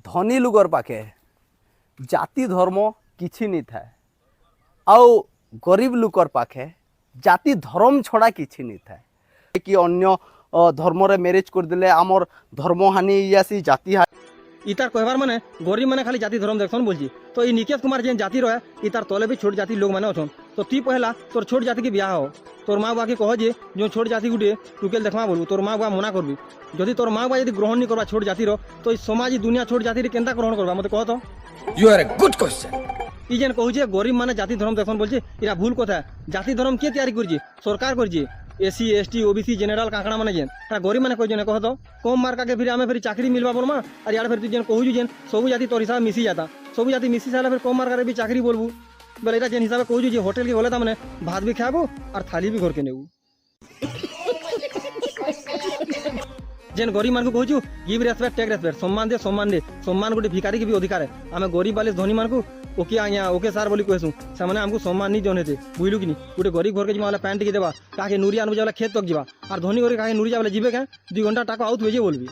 ধনী লোকর পাখে জাতি ধর্ম কিছু নি থাকে আউ গরিব লোকর পাখে জাতি ধর্ম ছড়া কিছু নি থাকে কি অন্য ধর্মরে ম্যারেজ করে দিলে আমার ধর্মহানি ইয়াসি জাতি ইতার কহবার মানে গরিব মানে খালি জাতি ধর্ম দেখছন বলছি তো এই নিকেশ কুমার যে জাতি রয়ে ইতার তলে भी छोट जाति लोग মানে অছন তো তুই পহলা তোর ছোট জাতি কি বিয়া হো তোর মা বাবাকে কহ যে ছোট জাতি গুটে টুকেল দেখমা বলবু তোর মা বাবা মনা করবি যদি তোর মা বাবা যদি গ্রহণ নি করবা ছোট জাতির তো এই সমাজ দুনিয়া ছোট জাতির কেনতা গ্রহণ করবা মতে কহ তো You are a good question. ই যেন কହୁছে গরিব মানে জাতি ধর্ম দেখুন বলছে এরা ভুল কথা জাতি ধর্ম কে তৈরি করছে সরকার করছে এসি এসটি ওবিসি জেনারেল কাঁকড়া মানে যেন হ্যাঁ গরিব মানে কইছে কহ তো কম মার্কাকে ফিরে আমি ফির চাকরি মিলবা বলমা আর ইয়ার ফির তুই যেন কহুছু যেন সবু জাতি তোর হিসাবে মিশি যাতা সবু জাতি মিশি সারা ফির কম মার্কারে भी চাকরি বলবু বলে এটা যেন হিসাবে কহুছু যে হোটেল কি গলে তার মানে ভাত भी খাবো আর থালি भी ঘরকে নেবু जेन गरीब मान को कहूँ गिव रेस्पेक्ट टेक रेस्पेक्ट सम्मान दे सम्मान गोटे भिखारी की भी अधिकार है आम गरीब बाले धनी मान को ओके आज्ञा ओके सार बोली कहूँ से आमको सम्मान नहीं जन बुझलु कि गोटे गरीब घर के जी पैंट टिके देवा क्या नुरी आनबू जाए खेत तक जा और धनी घर क्या नुरी जाए जीवे क्या 2 घंटा टाका आउट हुए बोलबी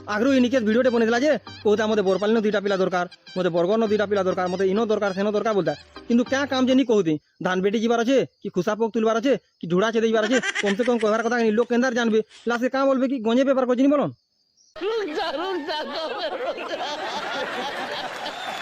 आगु इ निकेश भिडियो बने जे कहता मत बरपाली 2टा पिला दरकार मत बरगढ़ 2टा पिला दरकार मत इनो दरकार सेनो दरकार बोलता किंतु क्या काम जे नहीं कहते धान बेटी जीवार अच्छे कि खुशा पोक तुलबार अच्छे कि ढूढ़ा छेदार अच्छे कम से कम कहबार कथा लोग केंदार जानबे लास्ट क्या बोलबे कि गंजे पेपर को बोलन